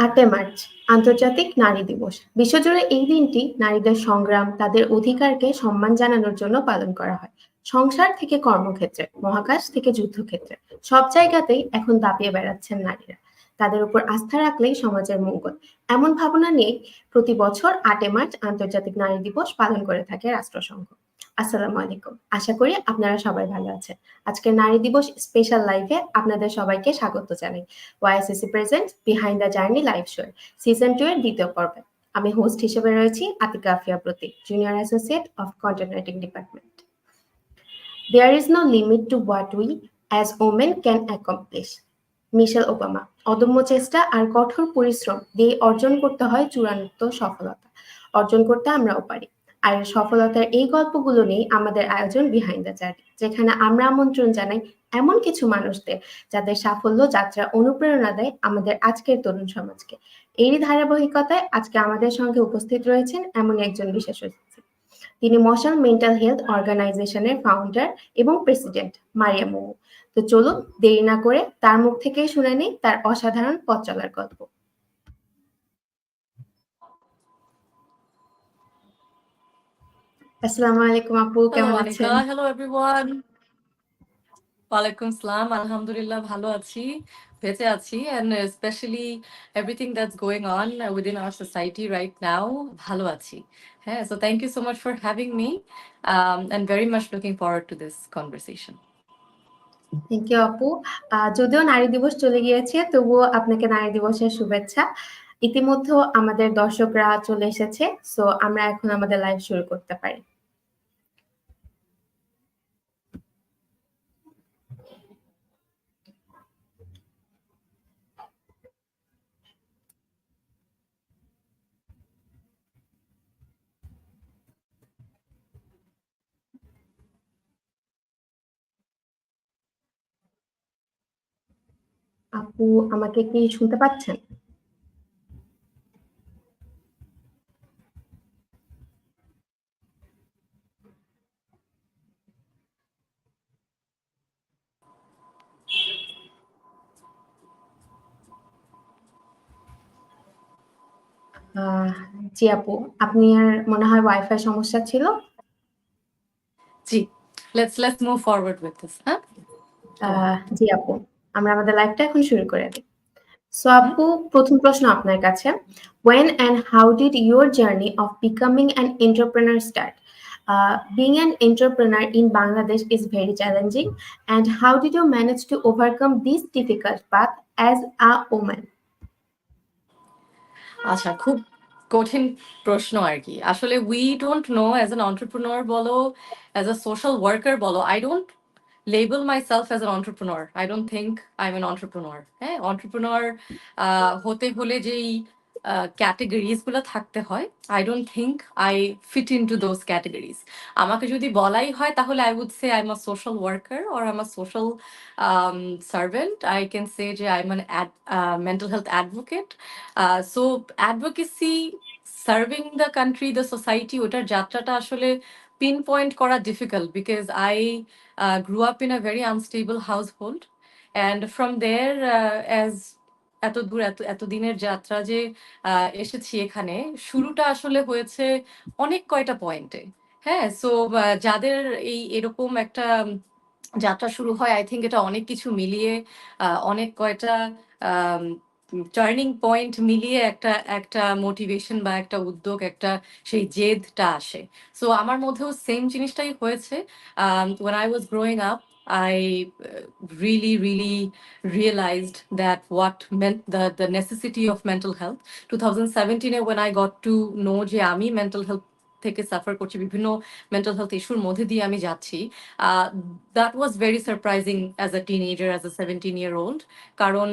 8 March আন্তর্জাতিক নারী দিবস। বিশ্বজুড়ে এই দিনটি নারীদের সংগ্রাম, তাদের অধিকারকে সম্মান জানানোর জন্য পালন করা হয়। সংসার থেকে কর্মক্ষেত্রে, মহাকাশ থেকে যুদ্ধক্ষেত্রে সব জায়গাতেই এখন দাপিয়ে বেড়াচ্ছেন নারীরা। তাদের উপর আস্থা রাখলেই সমাজের মঙ্গল, এমন ভাবনা নিয়ে প্রতি বছর 8 মার্চ আন্তর্জাতিক নারী দিবস পালন করে থাকে রাষ্ট্রসংঘ। আসসালামু আলাইকুম, আশা করি আপনারা সবাই ভালো আছেন। আজকের নারী দিবস স্পেশাল লাইভে আপনাদের সবাইকে স্বাগত জানাই। YSSE present behind the journey live show season 2 এর দ্বিতীয় পর্বে। আমি হোস্ট হিসেবে রয়েছি Atika Afia Pratik, junior associate of content writing department. There is no limit to what we as women can accomplish. Michelle Obama. অদম্য চেষ্টা আর কঠোর পরিশ্রম দিয়ে অর্জন করতে হয় চূড়ান্ত সফলতা। অর্জন করতে আমরাও পারি। আর সফলতার এই গল্পগুলো নিয়ে আমাদের আয়োজন বিহাইন্ড দ্য জার্নি, যেখানে আমরা আমন্ত্রণ জানাই এমন কিছু মানুষদের যাদের সাফল্য যাত্রা অনুপ্রেরণা দেয় আমাদের আজকের তরুণ সমাজকে। এরই ধারাবাহিকতায় আজকে আমাদের সঙ্গে উপস্থিত রয়েছেন এমন একজন বিশেষ অতিথি। তিনি মশাল মেন্টাল হেলথ অর্গানাইজেশনের ফাউন্ডার এবং প্রেসিডেন্ট মারিয়া মোমো। তো চলুন দেরি না করে তার মুখ থেকেই শুনে নিই তার অসাধারণ পথ চলার গল্প। আসসালামু আলাইকুম আপু, কেমন আছেন? Hello everyone. ওয়ালাইকুম আসসালাম। আলহামদুলিল্লাহ ভালো আছি, বেঁচে আছি, and especially everything that's going on within our society right now ভালো আছি। হ্যাঁ, so thank you so much for having me and very much looking forward to this conversation. Thank you আপু। যদিও নারী দিবস চলে গিয়েছে, তবুও আপনাকে নারী দিবসের শুভেচ্ছা। ইতিমধ্যে আমাদের দর্শকরা চলে এসেছে, সো আমরা এখন আমাদের লাইভ শুরু করতে পারি। আপু আমাকে কি শুনতে পাচ্ছেন? জি আপু, আপনি আর মনে হয় ওয়াইফাই সমস্যা ছিল। জি, let's move forward with this. জি আপু, আমরা আমাদের লাইভটা এখন শুরু করে দিই। সো আপু, প্রথম প্রশ্ন আপনার কাছে, when and how did your journey of becoming an entrepreneur start? Being an entrepreneur in Bangladesh is very challenging, and how did you manage to overcome this difficult path as a woman? আচ্ছা, খুব কঠিন প্রশ্ন আর কি। আসলে we don't know as an entrepreneur বলো, as a social worker বলো, I don't label myself as an entrepreneur. I don't think I'm an entrepreneur. হ্যাঁ, entrepreneur হতে হলে যেই ক্যাটেগরিজ গুলো থাকতে হয়, I don't think I fit into those categories. আমাকে যদি বলাই হয় তাহলে I would say I'm a social worker or I'm a social servant. I can say যে I'm an mental health advocate. So advocacy, serving the country, the society, ওটার যাত্রাটা আসলে pinpoint করা difficult because I grew up in a very unstable household, and from there as এত দূর এত দিনের যাত্রা যে এসেছি এখানে, শুরুটা আসলে হয়েছে অনেক কয়টা পয়েন্টে। হ্যাঁ, সো যাদের এরকম একটা যাত্রা শুরু হয়, আই থিঙ্ক এটা অনেক কিছু মিলিয়ে অনেক কয়টা টার্নিং পয়েন্ট মিলিয়ে একটা মোটিভেশন বা একটা উদ্যোগ, একটা সেই জেদটা আসে। সো আমার মধ্যেও সেম জিনিসটাই হয়েছে। when I was growing up, I really realized that what meant the necessity of mental health. 2017 when I got to know যে আমি mental health থেকে সাফার করছি, বিভিন্ন মেন্টাল হেলথ ইস্যুর মধ্যে দিয়ে আমি যাচ্ছি, that was very surprising as a teenager, as a 17-year-old, কারণ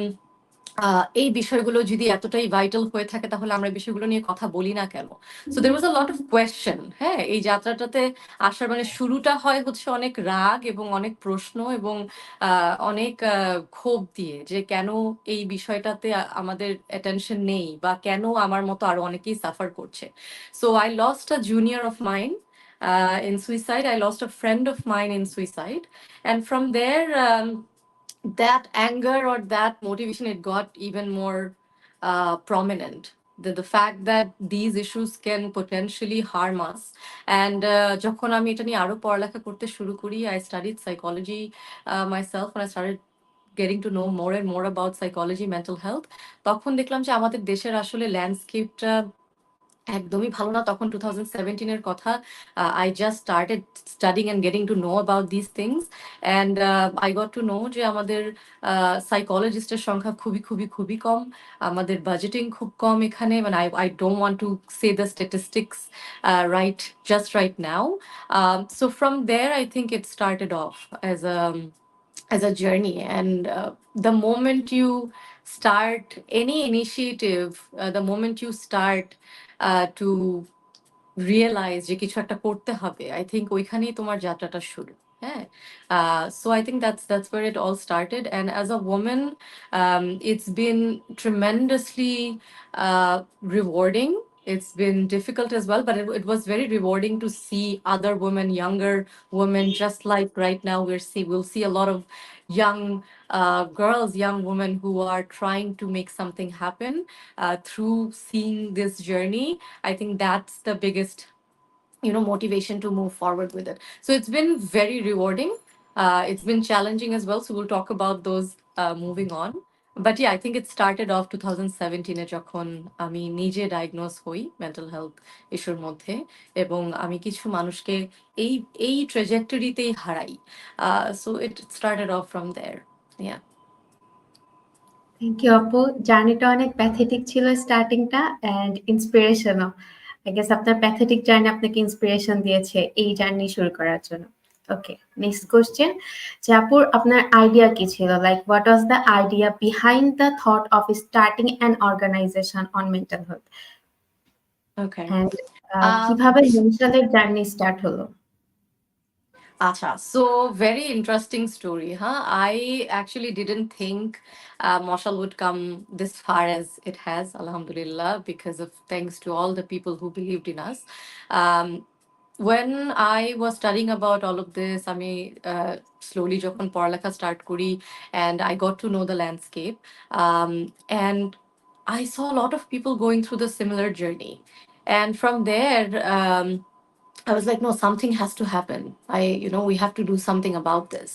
এই বিষয়গুলো যদি এতটাই ভাইটাল হয়ে থাকে তাহলে আমরা বিষয়গুলো নিয়ে কথা বলি না কেন? So there was a lot of question. হ্যাঁ, এই যাত্রাটাতে আসার মানে শুরুটা হয় হচ্ছে অনেক রাগ এবং অনেক প্রশ্ন এবং অনেক ক্ষোভ দিয়ে, যে কেন এই বিষয়টাতে আমাদের অ্যাটেনশন নেই বা কেন আমার মতো আরো অনেকেই সাফার করছে। So I lost a junior of mine in suicide. I lost a friend of mine in suicide, and from there that anger or that motivation, it got even more prominent. The fact that these issues can potentially harm us. And যখন আমি এটা নিয়ে আরো পড়ালেখা করতে শুরু করি, I studied psychology myself, and I started getting to know more and more about psychology, mental health. তখন দেখলাম যে আমাদের দেশের আসলে ল্যান্ডস্কেপটা একদমই ভালো না। তখন 2017 এর কথা। I just started studying and getting to know about these things, and I got to know যে আমাদের সাইকোলজিস্টের সংখ্যা খুবই খুবই খুবই কম। আমাদের বাজেটিং খুব কম এখানে, মানে I don't want to say the statistics right now. So from there I think it started off as a journey, and the moment you start any initiative, the moment you start to realize যে কিছু একটা করতে হবে, I think ওইখানেই তোমার যাত্রাটা শুরু। হ্যাঁ, so I think that's where it all started. And as a woman, it's been tremendously rewarding. It's been difficult as well, but it was very rewarding to see other women, younger women, just like right now we'll see a lot of young girls, young women who are trying to make something happen through seeing this journey. I think that's the biggest, motivation to move forward with it. So it's been very rewarding. It's been challenging as well. So we'll talk about those moving on. But yeah, I think it started off 2017 এ যখন আমি নিজে diagnose হই mental health ইস্যুর মধ্যে, এবং আমি কিছু মানুষকে এই ট্রেজেক্টরিতেই হারাই। So it started off from there. Yeah. Thank you আপু, জার্নিটা অনেক প্যাথেটিক ছিল স্টার্টিংটা, অ্যান্ড ইন্সপিরেশনও। আই গেস আপনার প্যাথেটিক জার্নি আপনাকে ইন্সপিরেশন দিয়েছে এই জার্নি শুরু করার জন্য। ওকে, নেক্সট কোশ্চেন, যে আপুর আপনার আইডিয়া কি ছিল, like what was the idea behind the thought of starting an organization on mental health, Okay. And কিভাবে মেন্টালের জার্নি স্টার্ট হলো? Acha, so very interesting story, huh? I actually didn't think Moshal would come this far as it has, alhamdulillah, because of thanks to all the people who believed in us. When I was studying about all of this, slowly যখন পড়ালেখা start করি, and I got to know the landscape, and I saw a lot of people going through the similar journey, and from there, I was like, no, something has to happen. We have to do something about this.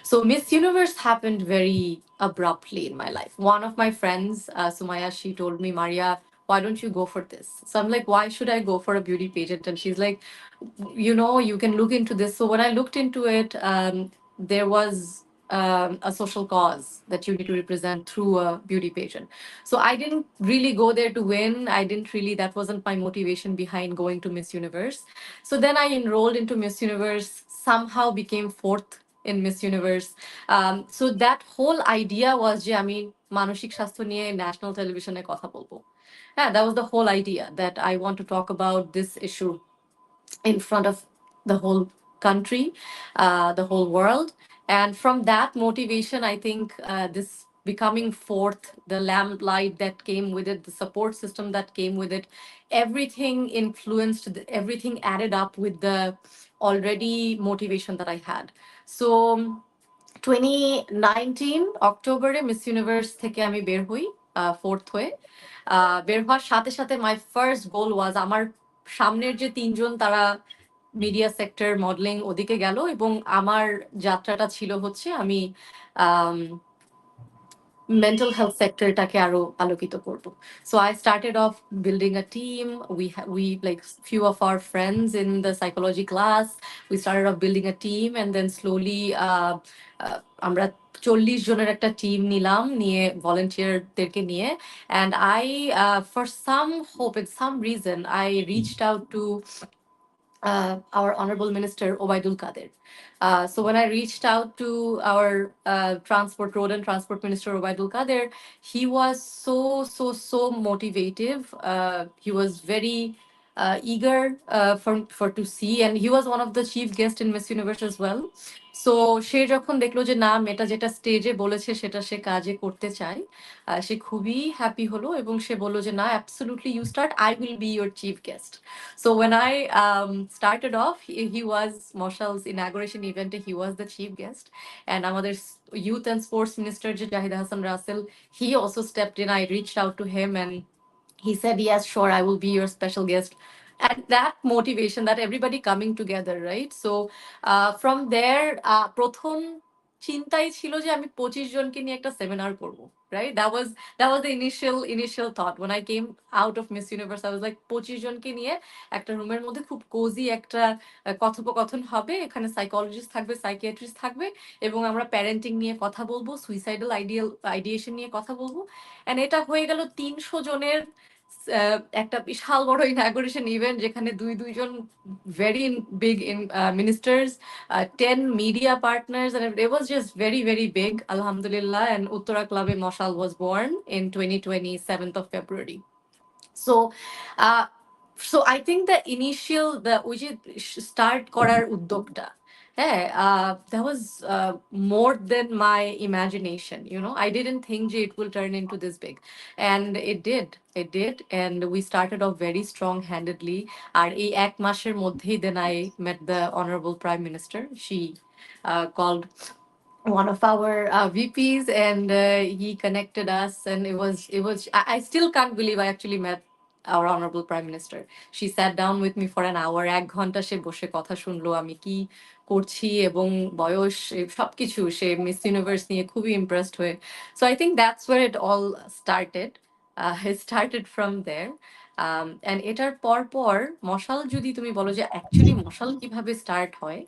So Miss Universe happened very abruptly in my life. One of my friends, Sumaya, she told me, Maria, why don't you go for this? So I'm like, why should I go for a beauty pageant? And she's like, you can look into this. So when I looked into it, there was a social cause that you need to represent through a beauty pageant. So I didn't really go there to win. That wasn't my motivation behind going to Miss Universe. So then I enrolled into Miss Universe, somehow became fourth in Miss Universe. So that whole idea was যে আমি মানসিক স্বাস্থ্য নিয়ে national টেলিভিশনে কথা বলবো। Yeah, that was the whole idea, that I want to talk about this issue in front of the whole country, the whole world. And from that motivation, I think this becoming fourth, the lamplight that came with it, the support system that came with it, everything influenced, everything added up with the already motivation that I had. So 2019 অক্টোবরে miss universe থেকে আমি বের হই, fourth হয়ে। বের হওয়ার সাথে সাথে মাই ফার্স্ট গোল ওয়াজ, আমার সামনের যে তিনজন তারা মিডিয়া সেক্টর, মডেলিং ওদিকে গেল, এবং আমার যাত্রাটা ছিল হচ্ছে আমি mental health sectorটাকে আরো আলোকিত করব. So I started off building a team. We like few of our friends in the psychology class, we started off building a team, and then slowly আমরা 40 জনের একটা টিম নিলাম, নিয়ে ভলান্টিয়ারদেরকে নিয়ে, and I for some hope and some reason I reached out to our Honorable Minister Obaidul Kader. So when I reached out to our Road and Transport Minister Obaidul Kader, he was so motivative. He was very eager for to see, and he was one of the chief guests in Miss Universe as well. So সে যখন দেখলো যে না মেয়েটা যেটা স্টেজে বলেছে সেটা সে কাজে করতে চায়, সে খুবই হ্যাপি হলো এবং সে বললো যে না absolutely you start, I will be your chief guest. So when I started off, he was Moshal's inauguration event, he was the chief guest, and আমাদের youth and sports minister যে Jahid Hassan Russell, he also stepped in. I reached out to him and he said, yes, sure, I will be your special guest. And that motivation, that everybody coming together, right? So from there, প্রথম চিন্তাই ছিল যে আমি 25 জনকে নিয়ে একটা seminar করব, right? That was the initial thought when I came out of Miss Universe. I was like 25 জনকে নিয়ে একটা রুমের মধ্যে খুব কোজি একটা কথোপকথন হবে, এখানে সাইকোলজিস্ট থাকবে, সাইকিয়াট্রিস্ট থাকবে, এবং আমরা প্যারেন্টিং নিয়ে কথা বলবো, সুইসাইডাল আইডিয়েশন নিয়ে কথা বলবো। এন্ড এটা হয়ে গেল 300 জনের একটা বিশাল বড় ইনাগুরেশন ইভেন্ট, যেখানে দুইজন very big ministers, 10 media partners, and it was just very, very big, alhamdulillah. And Uttara Club in Moshal was born in 2020, 7th of February. So I think the initial, ওই যে start করার উদ্যোগটা, that was more than my imagination, I didn't think that it will turn into this big, and it did, and we started off very strong handedly. আর এই এক মাসের মধ্যেই then I met the honorable prime minister. She called one of our VPs, and he connected us, and I still can't believe I actually met our honorable prime minister. She sat down with me for an hour, 1 ঘন্টা সে বসে কথা শুনলো আমি কি করছি এবং বয়স সবকিছু, সে মিস ইউনিভার্স নিয়ে খুবই ইমপ্রেসড হয়ে। So I think that's where it all started. It started from there. And এটার পর মশাল যদি তুমি বলো যে অ্যাকচুয়ালি মশাল কিভাবে স্টার্ট হয়,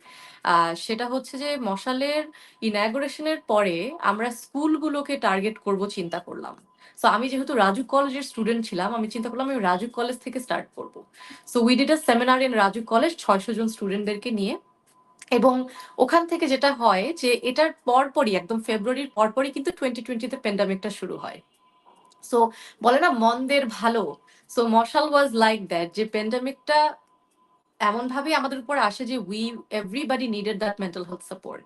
সেটা হচ্ছে যে মশালের ইনাগুরেশনের পরে আমরা স্কুলগুলোকে টার্গেট করব চিন্তা করলাম। সো আমি যেহেতু রাজু কলেজের স্টুডেন্ট ছিলাম, আমি চিন্তা করলাম আমি রাজু কলেজ থেকে স্টার্ট করব। So we did a seminar in Raju college 600 জন স্টুডেন্টদেরকে নিয়ে, এবং ওখান থেকে যেটা হয় যে এটার পরপরই একদম ফেব্রুয়ারির পরপরই কিন্তু 2020-তে প্যান্ডামিকটা শুরু হয়। সো বলে না মন্দের ভালো, সো মশাল ওয়াজ লাইক দ্যাট, যে প্যান্ডামিকটা এমন ভাবে আমাদের উপর আসে যে everybody needed that mental health support.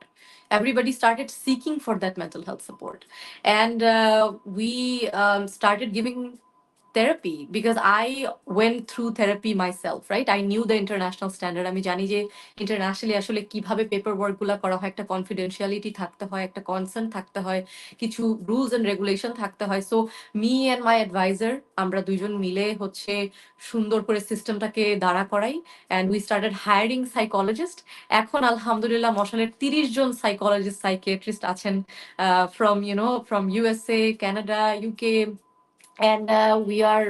Everybody started seeking for that mental health support, and we started giving therapy, because I went through therapy myself, right? I knew the international standard. আমি জানি যে internationally আসলে কিভাবে paper work গুলা করা হয়, একটা confidentiality থাকতে হয়, একটা কনসার্ন থাকতে হয়, কিছু রুলস এন্ড রেগুলেশন থাকতে হয়। So me and my adviser, আমরা দুইজন মিলে হচ্ছে সুন্দর করে সিস্টেমটাকে দাঁড়া করাই, and we started hiring psychologist. এখন আলহামদুলিল্লাহ মশালের 30 জন সাইকোলজিস্ট, সাইকিয়াট্রিস্ট আছেন from USA, Canada, UK, and we are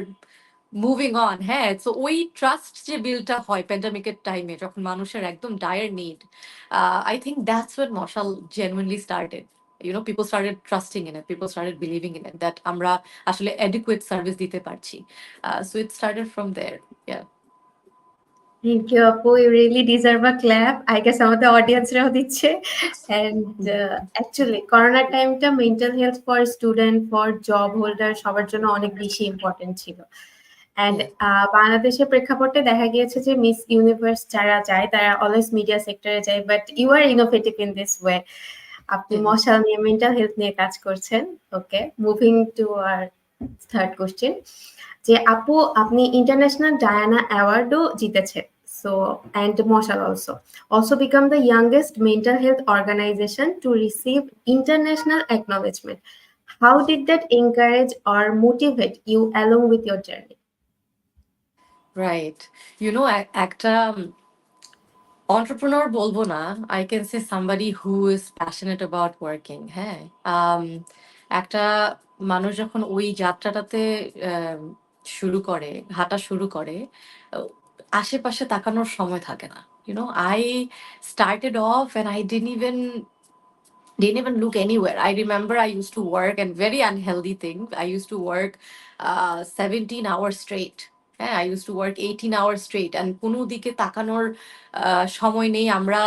moving on. হ্যাঁ, সো ওই ট্রাস্ট যে বিলটা হয় প্যান্ডামিকের টাইমে যখন মানুষের একদম dire need, I think that's when Moshal genuinely started. People started trusting in it, people started believing in it, that আমরা আসলে অ্যাডিকুয়েট সার্ভিস দিতে পারছি। So it started from there. Thank you, Apu. You really deserve a clap. I guess আমাদের অডিয়েন্সরাও দিচ্ছে। And actually, corona টাইমটা mental health for student, for job holder সবার জন্য অনেক বেশি ইম্পর্টেন্ট ছিল। অ্যান্ড বাংলাদেশের প্রেক্ষাপটে দেখা গিয়েছে যে মিস ইউনিভার্স যারা যায় তারা অলওয়েজ মিডিয়া সেক্টরে যায়, but you are innovative in this way. আপনি মশাল নিয়ে, মেন্টাল হেলথ নিয়ে কাজ করছেন। Okay, moving to our third question, যে আপু আপনি ইন্টারন্যাশনাল ডায়ানা অ্যাওয়ার্ডও জিতেছেন। So, and Moshal also become the youngest mental health organization to receive international acknowledgement. How did that encourage or motivate you along with your journey? Right. একটা entrepreneur বলবো না, I can say somebody who is passionate about working. হ্যাঁ, একটা মানুষ যখন ওই যাত্রাটাতে শুরু করে, হাঁটা শুরু করে, আশেপাশে তাকানোর সময় থাকে না। I started off and I didn't even look anywhere. I remember I used to work, and very unhealthy thing, I used to work 17 hours straight. I used to work 18 hours straight, and কোনো দিকে তাকানোর সময় নেই। আমরা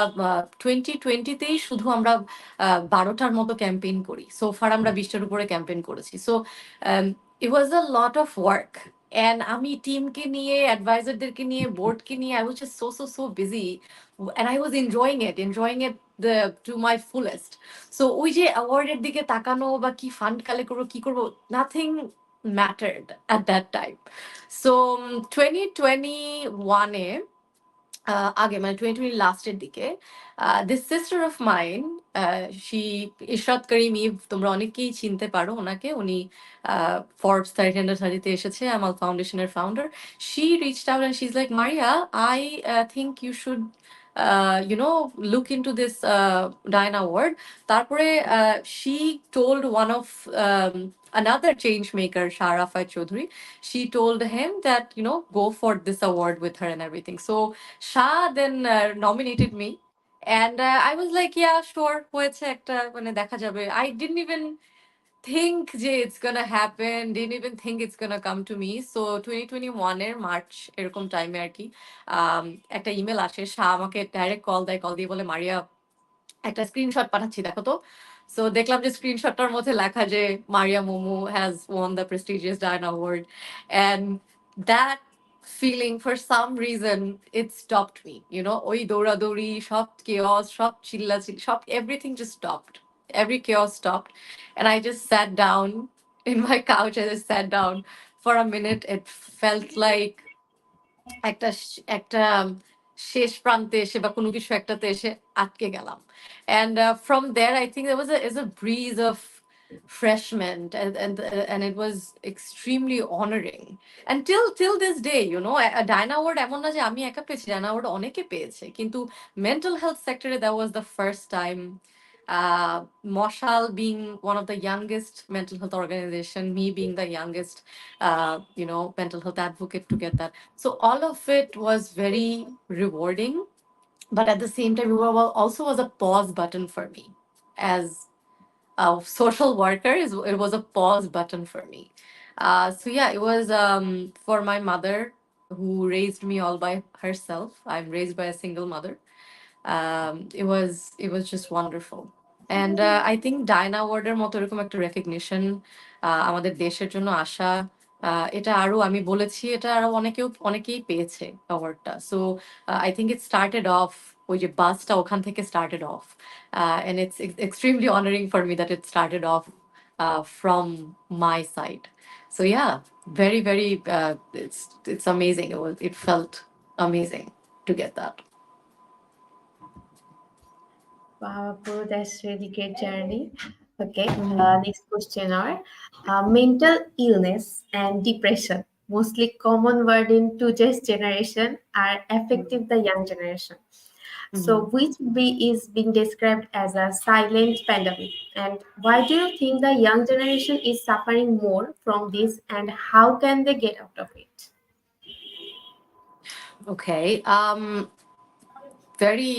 2020-তেই শুধু আমরা 12টার মতো campaign করি, সোফার আমরা 20টার উপরে ক্যাম্পেইন করেছি। So it was a lot of work, and আমি টিমকে নিয়ে অ্যাডভাইজারদেরকে নিয়ে বোর্ডকে নিয়ে I was just so busy and I was enjoying it the to my fullest. So ওই যে অ্যাওয়ার্ডের দিকে তাকানো বা কি ফান্ড কালেক্ট করবো কি করবো, nothing mattered at that time. So 2021 এ আগে মানে 2020 লাস্টের দিকে this sister of mine, she Ishrat Karim Eve, তোমরা অনেকেই চিনতে পারো ওনাকে, উনি ফোর্বস 30 তে এসেছে, আমাল ফাউন্ডেশনের founder. She reached out and she is like, Maria, I think you should look into this Diana Award. তারপরে she told one of another change maker, Sharafat Chaudhary, she told him that, go for this award with her and everything. So Shah then nominated me, and I was like, yeah, sure, হয়েছে একটা, মানে দেখা যাবে। I didn't even think যে it's gonna happen, didn't even think it's gonna come to me. So 2021 এর March এরকম টাইমে আর কি একটা ইমেল আসে, শাহ আমাকে ডাইরেক্ট কল দেয়, কল দিয়ে বলে, মারিয়া, একটা স্ক্রিনশট পাঠাচ্ছি দেখো তো। সো দেখলাম যে স্ক্রিনশটটার মধ্যে লেখা যে মারিয়া momo has one the prestigious Diana award, and that feeling for some reason it stopped me, ওই দৌড়াদৌড়ি, সব chaos, সব চিল্লাচিল্লি, সব everything just stopped, every chaos stopped, and I just sat down in my couch. I just sat down for a minute. It felt like একটা একটা শেষ প্রান্তে এসে বা কোনো কিছু একটাতে এসে আটকে গেলাম। And from there, I think there was a breeze of freshman, and it was extremely honoring. And till this day, a Diana Award এমন না যে আমি একা পেয়েছি, Diana Award অনেকে পেয়েছে, কিন্তু mental health sector that was the first time. Moshal being one of the youngest mental health organization, me being the youngest, mental health advocate to get that. So all of it was very rewarding, but at the same time, it also was a pause button for me. As a social worker, it was a pause button for me. So yeah, it was for my mother, who raised me all by herself. I'm raised by a single mother. It was just wonderful. And I think Diana Award-এর মতো এরকম একটা recognition আমাদের দেশের জন্য আসা, এটা আরো, আমি বলেছি, এটা আরো অনেকেই পেয়েছে অ্যাওয়ার্ডটা। So I think it started off, ওই যে বাসটা ওখান থেকে started off, and it's extremely honoring for me that it started off from my side. So yeah, very it's amazing. It felt amazing to get that. Wow, Apu, that's really great journey. Okay, next question are mental illness and depression, mostly common word in today's generation, are affecting the young generation. So which is being described as a silent pandemic, and why do you think the young generation is suffering more from this, and how can they get out of it? Okay, very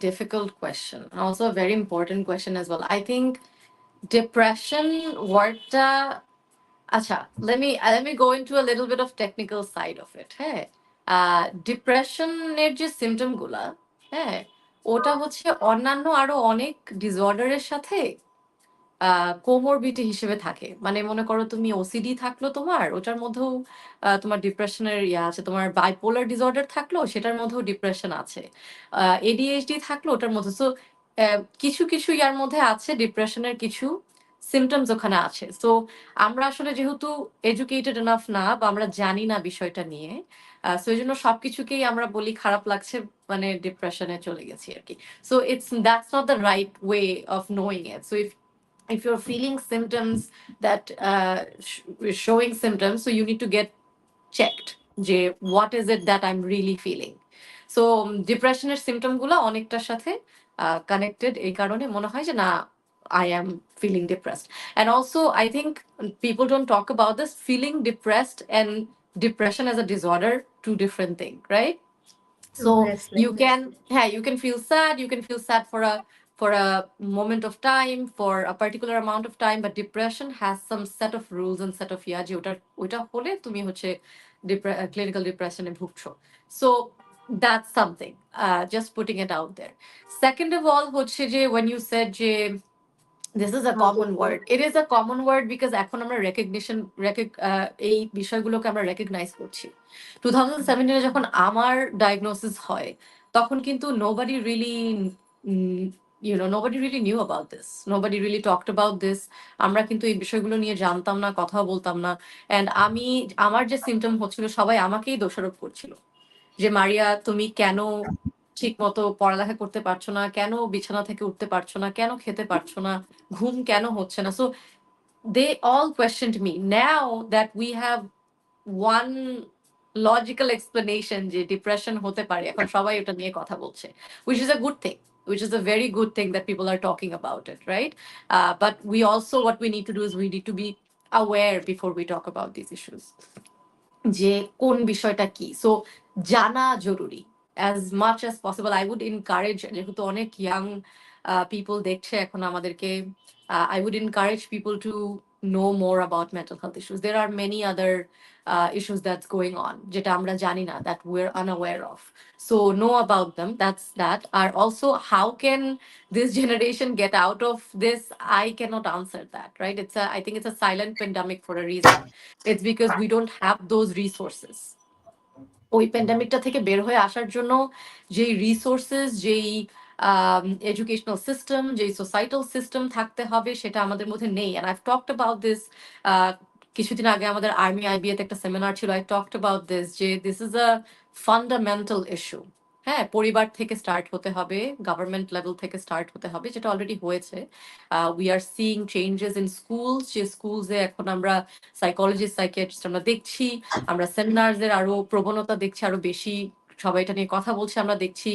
difficult question, and also a very important question as well. I think depression wordটা, acha, let me go into a little bit of technical side of it. হ্যাঁ, ডিপ্রেশনের যে symptom গুলা, হ্যাঁ, ওটা হচ্ছে অন্যান্য আরো অনেক ডিসঅর্ডারের সাথে কোমরবিটি হিসেবে থাকে। মানে মনে করো তুমি ওসিডি থাকলো তোমার, ওটার মধ্যেও তোমার ডিপ্রেশনের ইয়ে আছে, তোমার বাইপোলার ডিসঅর্ডার থাকলো সেটার মধ্যেও ডিপ্রেশন আছে, এডিএইচডি থাকলো ওটার মধ্যে। সো কিছু কিছু ইয়ার মধ্যে আছে ডিপ্রেশনের কিছু সিমটমস ওখানে আছে। সো আমরা আসলে যেহেতু এডুকেটেড এনাফ না, বা আমরা জানি না বিষয়টা নিয়ে, সো এই জন্য সবকিছুকেই আমরা বলি খারাপ লাগছে, মানে ডিপ্রেশনে চলে গেছি আর কি। So that's not the right way of knowing it. So if you're feeling symptoms that showing symptoms, so you need to get checked যে what is it that I'm really feeling. So ডিপ্রেশনের symptom গুলো অনেকটার সাথে connected, এই কারণে মনে হয় যে না, I am feeling depressed. And also I think people don't talk about this, feeling depressed and depression as a disorder, two different things, right? So Obviously. you can feel sad, for a moment of time, for a particular amount of time, but depression has some set of rules and set of যে ওটা হলে তুমি হচ্ছে clinical depression A ভুগছো. So that's something, just putting it out there. Second of all হচ্ছে যে when you said যে This is a common word. It is a common word because এখন আমরা এই বিষয়গুলোকে আমরা রেকগনাইজ করছি। 2017 এ যখন আমার ডায়াগনোসিস হয় তখন কিন্তু nobody really nobody really knew about this. Nobody really talked about this. আমরা কিন্তু এই বিষয়গুলো নিয়ে জানতাম না, কথা বলতাম না। এন্ড আমার যে সিমটম হচ্ছিল সবাই আমাকেই দোষারোপ করছিল যে মারিয়া তুমি কেন ঠিক মতো পড়ালেখা করতে পারছো না, কেন বিছানা থেকে উঠতে পারছো না, কেন খেতে পারছো না, ঘুম কেন হচ্ছে না। So they all questioned me. Now that we have one logical explanation যে ডিপ্রেশন হতে পারে, এখন সবাই এটা নিয়ে কথা বলছে, which is a good thing, which is a very good thing that people are talking about it, right? But we also, what we need to do is we need to be aware before we talk about these issues. যে কোন বিষয়টা কি, so জানা জরুরি as much as possible. I would encourage, যেহেতু অনেক young people দেখছে এখন আমাদেরকে, I would encourage people to know more about mental health issues. There are many other issues that's going on যেটা আমরা জানি না, that we're unaware of. So know about them. That's that. Are also, how can this generation get out of this? I cannot answer that, right? I think it's a silent pandemic for a reason. It's because we don't have those resources. ওই প্যান্ডামিকটা থেকে বের হয়ে আসার জন্য যেই resources, যেই educational system, যেই societal system থাকতে হবে সেটা আমাদের মধ্যে নেই। And I've talked about this, কিছুদিন আগে আমাদের আর্মি আইবিএতে একটা সেমিনার ছিল, আই টকড অ্যাবাউট দিস, যে this is a fundamental issue. হ্যাঁ, পরিবার থেকে স্টার্ট হতে হবে, গভর্নমেন্ট লেভেল থেকে স্টার্ট হতে হবে, যেটা অলরেডি হয়েছে। We are seeing changes in schools, যে স্কুলসে এখন আমরা সাইকোলজিস্ট, সাইকিয়াট্রিস্ট আমরা দেখছি, আমরা সেমিনার্সের আরো প্রবণতা দেখছি, আরো বেশি সবাই এটা নিয়ে কথা বলছে আমরা দেখছি।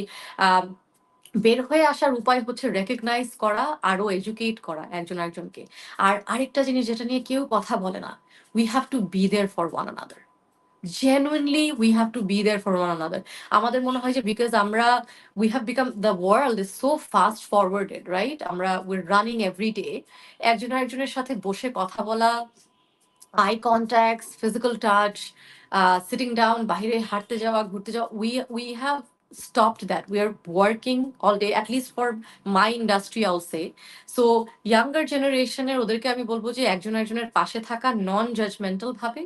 বের হয়ে আসার উপায় হচ্ছে রেকগনাইজ করা, আরো এডুকেট করা একজন একজনকে। আর আরেকটা জিনিস যেটা নিয়ে কেউ কথা বলে না, we have to be there for one another. Genuinely, we have to be there for one another. আমাদের মনে হয় যে because we have become, the world is so fast forwarded, right? we're running every day. একজন আরেকজনের সাথে বসে কথা বলা, eye contacts, physical touch, sitting down, বাইরে হাঁটতে যাওয়া, ঘুরতে যাওয়া, we have stopped that. We are working all day, at least for my industry, I'll say. So younger generation এর ওদেরকে আমি বলবো যে একজন একজনের পাশে থাকা, নন জাজমেন্টাল ভাবে,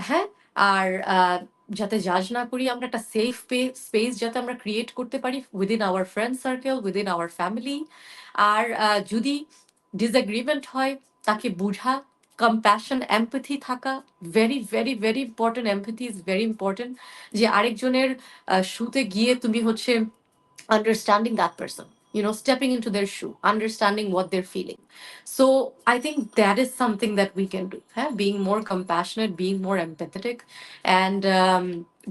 হ্যাঁ, আর যাতে জাজ না করি, আমরা একটা সেফ স্পেস যাতে আমরা ক্রিয়েট করতে পারি within our friend circle, within our family. আর যদি ডিসএগ্রিমেন্ট হয় তাকে বুঝা, কম্প্যাশন, এমপ্যাথি থাকা, very very very important. Empathy is very important, যে আরেকজনের শুতে গিয়ে তুমি হচ্ছে understanding that person, stepping into their shoe, understanding what they're feeling. So I think that is something that we can do, being more compassionate, being more empathetic, and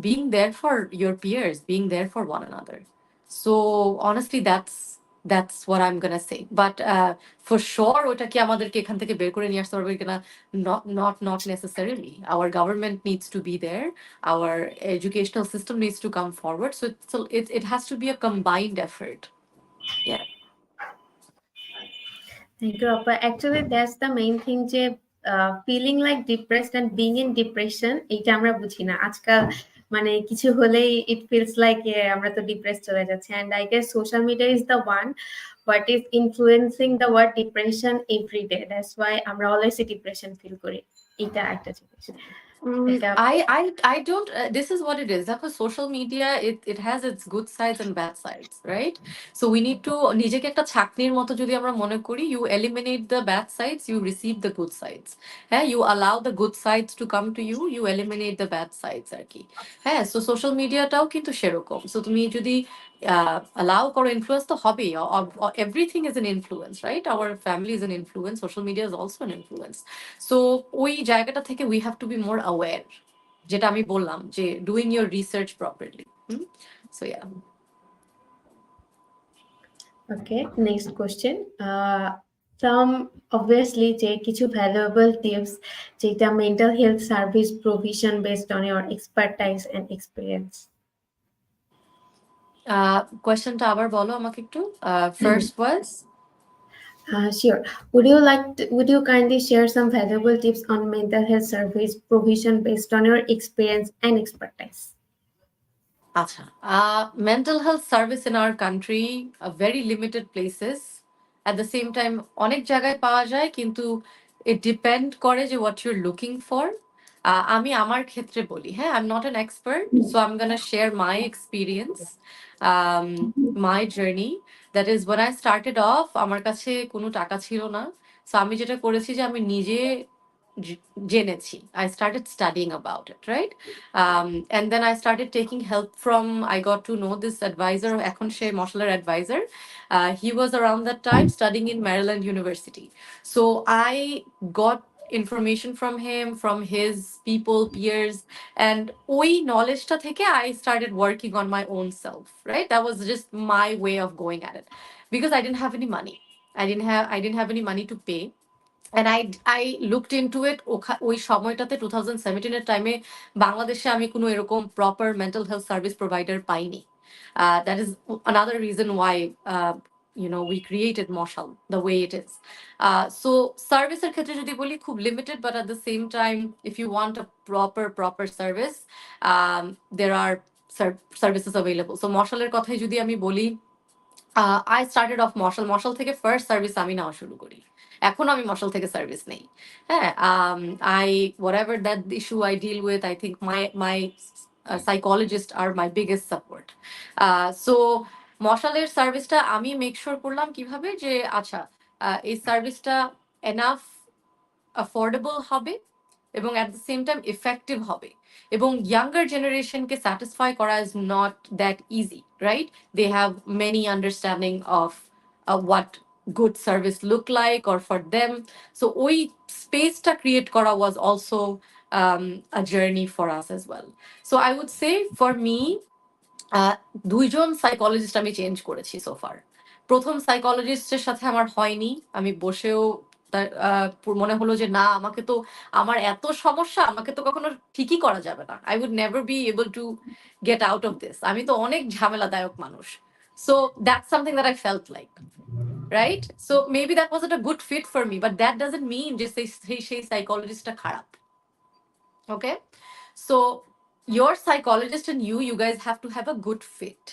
being there for your peers, being there for one another. So honestly, that's what I'm gonna say. But for sure, ওটা কি আমাদেরকে এখান থেকে বের করে নিয়ে আসতে পারবে কিনা? Not necessarily. Our government needs to be there. Our educational system needs to come forward. So it has to be a combined effort. Yeah. Thank you, Appa. Actually, that's the main thing, যে feeling like depressed and being in depression, এটা আমরা বুঝি না আজকাল। মানে কিছু হলেই it feels like আমরা তো depressed চলে যাচ্ছি। And I guess social media is the one what is influencing the word depression every day. That's why আমরা always depression feel করি। এটা একটা জিনিস। I don't, this is what it is. Because social media, it has its good sides and bad sides, right? So we need to, নিজেকে একটা ছাকনির মতো যদি আমরা মনে করি, you eliminate the bad sides, you receive the good sides. হ্যাঁ, you allow the good sides to come to you, you eliminate the bad sides আর কি। হ্যাঁ, so social mediaটাও কিন্তু সেরকম। So তুমি যদি allow করো, influence তো হবেই। Everything is an influence, right? Our family is an influence, social media is also an influence. So ওই জায়গাটা থেকে we have to be more aware, যেটা আমি বললাম, যে doing your research properly. So yeah. Okay, next question. Some obviously যে কিছু valuable tips যেটা mental health service provision based on your expertise and experience. Questionটা আবার বলো আমাকে একটু। First was? Sure. Would you kindly share some valuable tips on mental health service provision based on your experience and expertise? Mental health service in our country, very limited places, at the same time অনেক জায়গায় পাওয়া যায়, কিন্তু it depend করে যে what you're looking for. আমি আমার ক্ষেত্রে বলি, হ্যাঁ, I'm not an expert, so I'm gonna share my experience, my journey. That is, when I started off, আমার কাছে কোনো টাকা ছিল না, so আমি যেটা করেছি যে আমি নিজে জেনেছি. I started studying about it, right? And then I started taking help from, I got to know this advisor, এখন সে মশলার advisor. He was around that time studying in Maryland University. So I got information from him, from his people, peers, and ওই knowledge-টা থেকে I started working on my own self, right? That was just my way of going at it, because I didn't have any money. I didn't have any money to pay. And I looked into it. ওই সময়টাতে 2017 এর টাইমে বাংলাদেশে আমি কোনো এরকম proper mental health service provider পাইনি. That is another reason why we created Moshal the way it is. So সার্ভিসের ক্ষেত্রে যদি বলি খুব limited, but at the same time, if you want a proper service, there are services available. So মশালের কথাই যদি আমি বলি, I started off মশাল থেকে ফার্স্ট সার্ভিস আমি নেওয়া শুরু করি. এখনো আমি মশাল থেকে সার্ভিস নেই, হ্যাঁ. I whatever that issue I deal with, I think my psychologists are my biggest support. So মশালের সার্ভিসটা আমি মেক শিওর করলাম কিভাবে যে আচ্ছা, এই সার্ভিসটা এনাফ অ্যাফোর্ডেবল হবে এবং at the same time effective হবে, এবং ইয়াঙ্গার জেনারেশনকে স্যাটিসফাই করা is not that easy, right? They have many understanding of what good service look like or for them. So ওই স্পেসটা ক্রিয়েট করা was also a journey for us as well. So I would say for me, দুইজন psychologist আমি change করেছি সোফার. প্রথম সাইকোলজিস্টের সাথে আমার হয়নি, আমি বসেও মনে হলো যে না, আমাকে তো আমার এত সমস্যা, আমাকে তো কখনো ঠিকই করা যাবে না. I would never be able to get out of this. আমি তো অনেক ঝামেলাদায়ক মানুষ. So that's something that I felt like, right? So maybe that wasn't a good fit for me, but that doesn't mean যে সেই সাইকোলজিস্টটা খারাপ. Okay? So your psychologist and you guys have to have a good fit.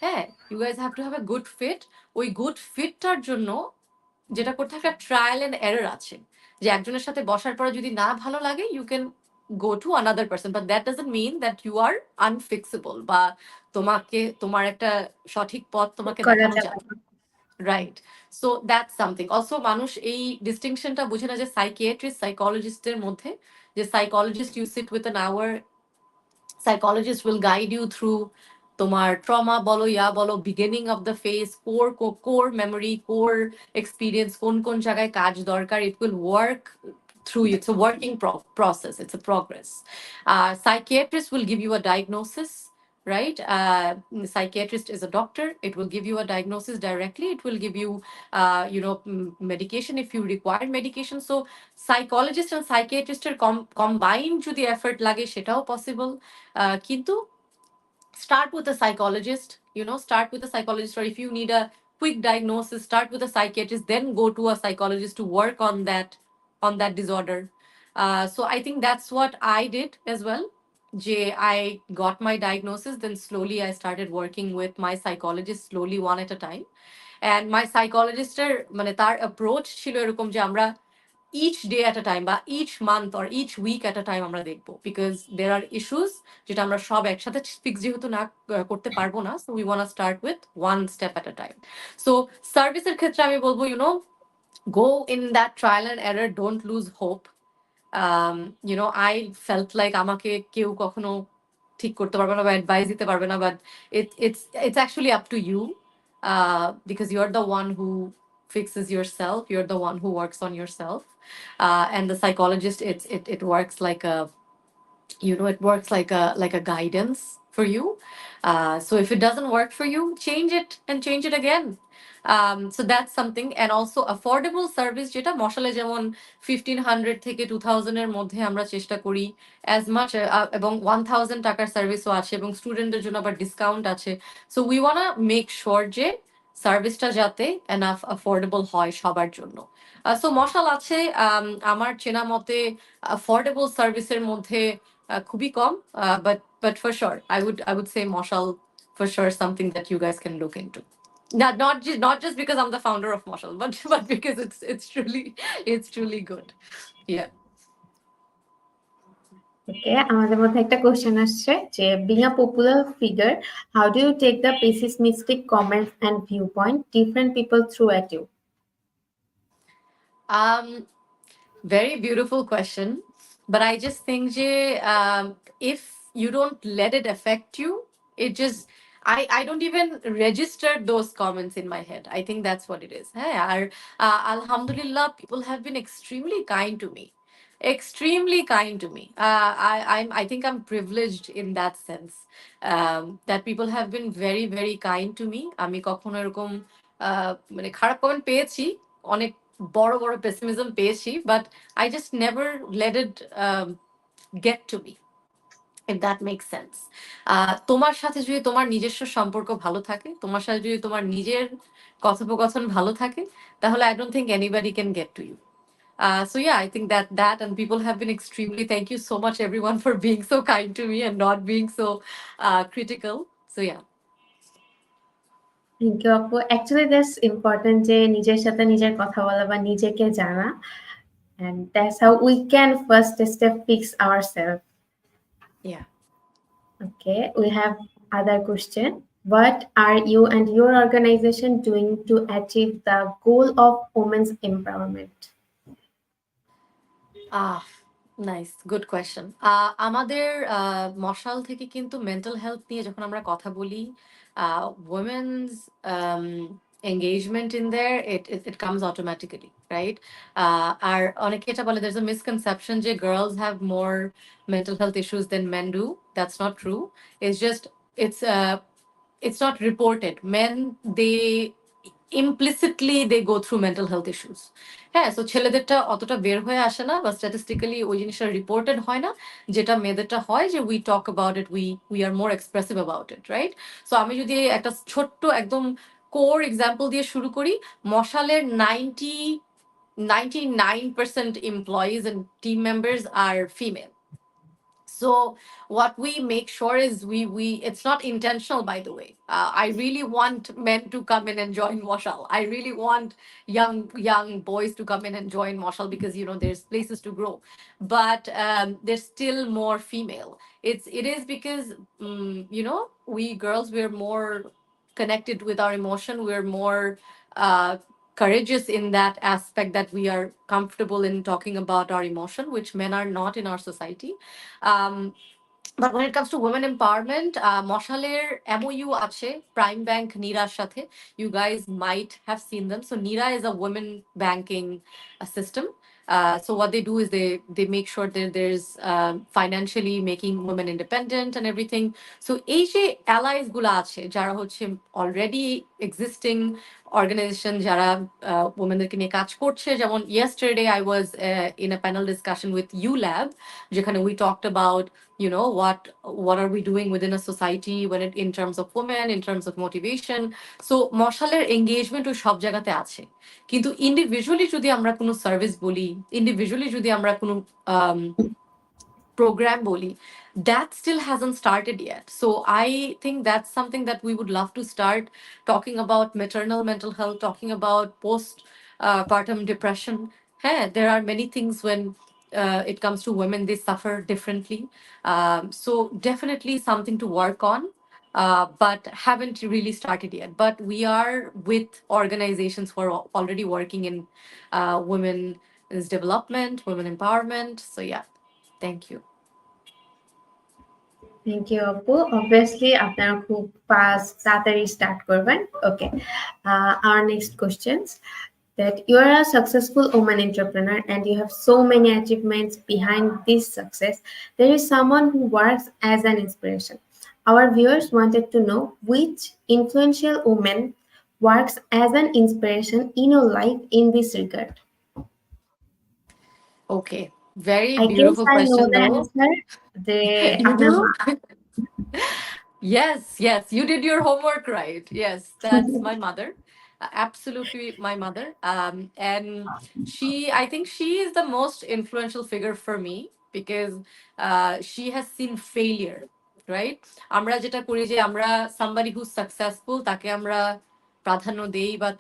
হ্যাঁ, you guys have to have a good fit. ওই good fitটার জন্য যেটা করতে একটা trial and error আছে, যে একজনের সাথে বসার পরে যদি না ভালো লাগে, you can go to another person, but that doesn't mean that you are unfixable, বা তোমার একটা সঠিক পথ তোমাকে দেখানো যাবে, right? So that's something also. মানুষ এই ডিস্টিংশনটা বুঝে না যে সাইকিয়াট্রিস্ট সাইকোলজিস্টের মধ্যে, যে psychologist you sit with an hour, psychologist will guide you through তোমার ট্রমা বলো, বলো, beginning of the phase, core memory, core experience, কোন জায়গায় কাজ দরকার. It will work through you. It's a working process. It's a progress. Psychiatrist will give you a diagnosis, right? Psychiatrist is a doctor. It will give you a diagnosis directly. It will give you, medication if you require medication. So psychologist and psychiatrist are combined যদি effort লাগে, সেটাও possible. কিন্তু start with a psychologist, start with a psychologist, or if you need a quick diagnosis, start with a psychiatrist, then go to a psychologist to work on that disorder. So I think that's what I did as well. I got my diagnosis, then slowly I started working with my psychologist, slowly one at a time. And my psychologist মানে তার approach ছিল এরকম যে আমরা each day at a time বা each month or each week at a time আমরা দেখবো, because there are issues যেটা আমরা সব একসাথে ফিক্স যেহেতু না করতে পারবো না, so we want to start with one step at a time. So সার্ভিসের ক্ষেত্রে আমি বলবো, go in that trial and error, don't lose hope. I felt like আমাকে কেউ কখনো ঠিক করতে পারবে না বা অ্যাডভাইস দিতে পারবে না, but it's actually up to you, because you're the one who fixes yourself, you're the one who works on yourself, and the psychologist, it works like a, it works like a guidance for you. So if it doesn't work for you, change it and change it again. So that's something. And also affordable service, যেটা মশালে যেমন 1500 থেকে 2000 এর মধ্যে আমরা চেষ্টা করি as much, এবং 1000 টাকার সার্ভিসও আছে, এবং স্টুডেন্টদের জন্য আবার ডিসকাউন্ট আছে. So we want to make sure যে সার্ভিসটা যাতে এনাফ অ্যাফোর্ডেবল হয় সবার জন্য. সো মশাল আছে আমার চেনা মতে অ্যাফোর্ডেবল সার্ভিসের মধ্যে খুবই কম, but for sure I would say Moshal for sure something that you guys can look into. Not just because I'm the founder of Moshal, but because it's truly good. Yeah. ওকে, আমাদের মধ্যে একটা question আসছে যে being a popular figure, how do you take the pessimistic comments and viewpoint different people throw at you? Very beautiful question. But I just think if you don't let it affect you, it just I don't even register those comments in my head. I think that's what it is. Hey, Alhamdulillah, people have been extremely kind to me. Extremely kind to me. I think I'm privileged in that sense. That people have been very, very kind to me. আমি কখনো এরকম মানে খারাপ comment পেয়েছি, অনেক বড় বড় pessimism পেয়েছি, but I just never let it gate to me, if that make sense. তোমার সাথে যদি তোমার নিজস্ব সম্পর্ক ভালো থাকে, তোমার সাথে যদি তোমার নিজের কথোপকথন ভালো থাকে, তাহলে I don't think anybody can get to you. So yeah, I think that and people have been extremely, thank you so much everyone for being so kind to me and not being so critical. So yeah. Thank you আপু। Actually that's important যে নিজের সাথে নিজের কথা বলা বা নিজেকে জানা, and that's how we can first step fix ourselves. Yeah. Okay, we have other question. What are you and your organization doing to achieve the goal of women's empowerment? Nice, good question. আমাদের মশাল থেকে কিন্তু mental health নিয়ে যখন আমরা কথা বলি, women's engagement in there, it comes automatically, right? আর অনেকে এটা বলে there's a misconception যে girls have more mental health issues than men do. That's not true. It's just it's not reported. Men, they implicitly they go through mental health issues. হ্যাঁ, so ছেলেদেরটা অতটা বের হয়ে আসে না বা স্ট্যাটিস্টিক্যালি ওই জিনিসটা রিপোর্টেড হয় না, যেটা মেয়েদেরটা হয় যে we talk about it, we are more expressive about it, right? So আমি যদি একটা ছোট্ট একদম কোর এক্সাম্পল দিয়ে শুরু করি, মশালের 99% employees and team members are female. So what we make sure is we it's not intentional, by the way. I really want men to come in and join Moshal. I really want young boys to come in and join Moshal because there's places to grow, but there's still more female. It is because we girls, we're more connected with our emotion. We're more courageous in that aspect, that we are comfortable in talking about our emotion, which men are not in our society. But when it comes to women empowerment, Moshaler MOU আছে Prime Bank Nira's সাথে. You guys might have seen them. So Nira is a women banking system. So what they do is they make sure that there's financially making women independent and everything. So এই যে allies গুলো আছে যারা হচ্ছে already existing organization, যারা womenদেরকে নিয়ে কাজ করছে, যেমন yesterday I was in a panel discussion with ULab, যেখানে we talked about what are we doing within a society in terms of women, in terms of motivation. So মশালের engagement ওই সব জায়গাতে আছে, কিন্তু ইন্ডিভিজুয়ালি যদি আমরা কোনো সার্ভিস বলি, ইন্ডিভিজুয়ালি যদি আমরা কোনো program boli, that still hasn't started yet. So I think that's something that we would love to start talking about: maternal mental health, talking about postpartum depression. Hey, there are many things when it comes to women, they suffer differently. So definitely something to work on, but haven't really started yet. But we are with organizations who are already working in women's development, women empowerment. So yeah, thank you. Thank you, Apu. Obviously, আপনারা খুব fast তাড়াতাড়ি start করবেন. Okay. Our next questions. That you are a successful woman entrepreneur and you have so many achievements behind this success. There is someone who works as an inspiration. Our viewers wanted to know which influential woman works as an inspiration in your life in this regard. Okay, very I guess beautiful I know question the though. answer. You do? Yes, you did your homework right. Yes, that's my mother. Absolutely my mother. And I think she is the most influential figure for me because she has seen failure, right? আমরা যেটা করি যে আমরা somebody who's successful তাকে আমরা প্রাধান্য দেই বা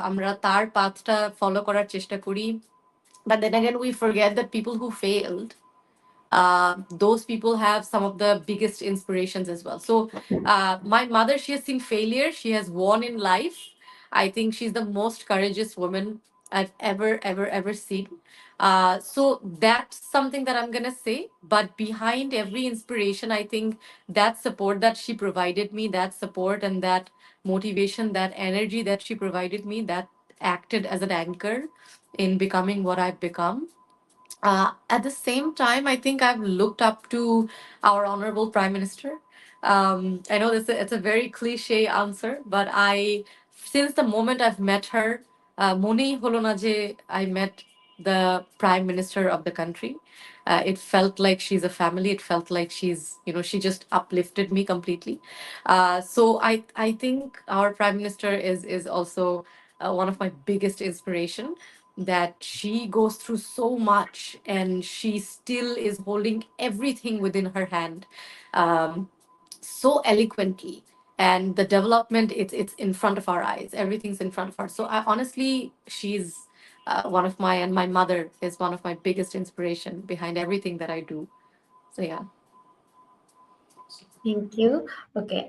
আমরা তার পাথটা ফলো করার চেষ্টা করি, but then again we forget that people who failed, those people have some of the biggest inspirations as well. So my mother, she has seen failure, she has won in life. I think she's the most courageous woman I've ever seen. So that's something that I'm gonna say. But behind every inspiration, I think that support that she provided me, that support and that motivation, that energy that she provided me, that acted as an anchor in becoming what I've become. At the same time, I think I've looked up to our honorable Prime Minister. I know it's a very cliche answer, but since the moment I've met her, Moni holo na je I met the Prime Minister of the country. It felt like she's a family. It felt like she just uplifted me completely. So I think our Prime Minister is also one of my biggest inspiration, that she goes through so much and she still is holding everything within her hand, so eloquently, and the development, it's in front of our eyes, everything's in front of her. So I honestly, she's one of my, and my mother is one of my biggest inspiration behind everything that I do. So yeah. Thank you. Okay,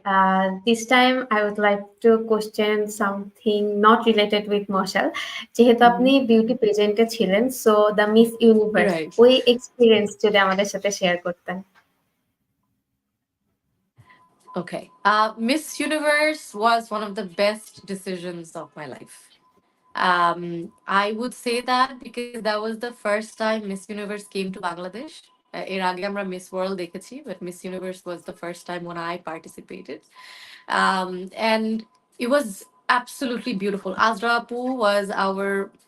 this time I would like to question something not related with Moshal. যেহেতু আপনি beauty পেজেন্টে ছিলেন, so the miss universe Right. ওই experience যদি আমাদের সাথে share করতেন। Okay. Miss Universe was one of the best decisions of my life. I would say that because that was the first time Miss Universe came to Bangladesh. এর আগে আমরা Miss World দেখেছি, but Miss Universe was the first time when I participated. And it was absolutely beautiful. Azra Apu was our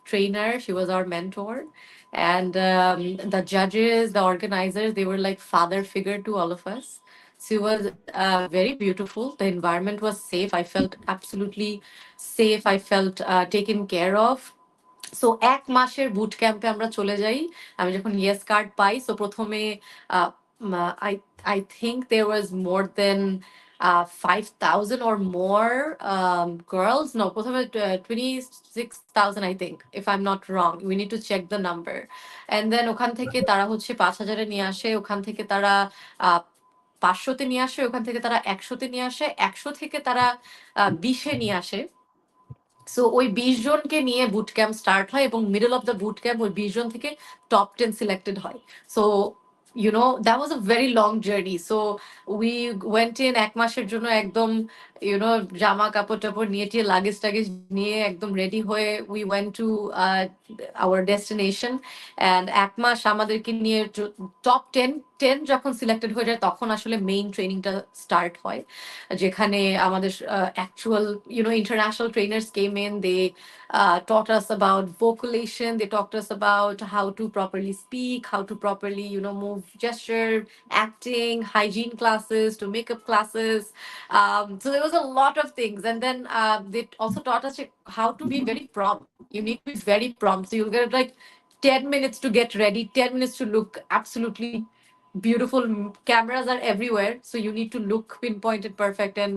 trainer. She was our mentor. And the judges, the organizers, they were like father figure to all of us. So it was very beautiful. The environment was safe. I felt absolutely safe. I felt taken care of. So 1 মাসের boot ক্যাম্পে আমরা চলে যাই। আমি যখন yes card পাই, so প্রথমে I I think there was more than 5,000 or more girls. No, প্রথমে 26,000 I think, if I'm not wrong. We need to check the number. And then ওখান থেকে তারা হচ্ছে 5,000-এ নিয়ে আসে, ওখান থেকে তারা 500-তে নিয়ে আসে, ওখান থেকে তারা 100-তে নিয়ে আসে, 100 থেকে তারা 20-এ নিয়ে আসে। সো ওই 20 জনকে নিয়ে বুট ক্যাম্প স্টার্ট হয় এবং middle of the boot camp ওই 20 জন থেকে টপ 10 সিলেক্টেড হয়। So that was a very long journey. So we went in 1 মাসের জন্য একদম জামা কাপড় টাপড় নিয়ে টিয়ে লাগেজ টাগেজ নিয়ে একদম রেডি হয়ে we went to our destination, and 1 মাস আমাদেরকে নিয়ে টপ 10 যখন সিলেক্টেড হয়ে যায় তখন আসলে মেইন ট্রেনিংটা স্টার্ট হয়, যেখানে আমাদের actual international trainers came in. They taught us about vocalization. They taught us about how to properly speak, how to properly move, gesture, acting, hygiene classes, to makeup classes. So there was a lot of things. And then they also taught us how to be very prompt. You need to be very prompt, so you'll get like 10 minutes to get ready, 10 minutes to look absolutely beautiful. Cameras are everywhere, so you need to look pinpointed perfect. And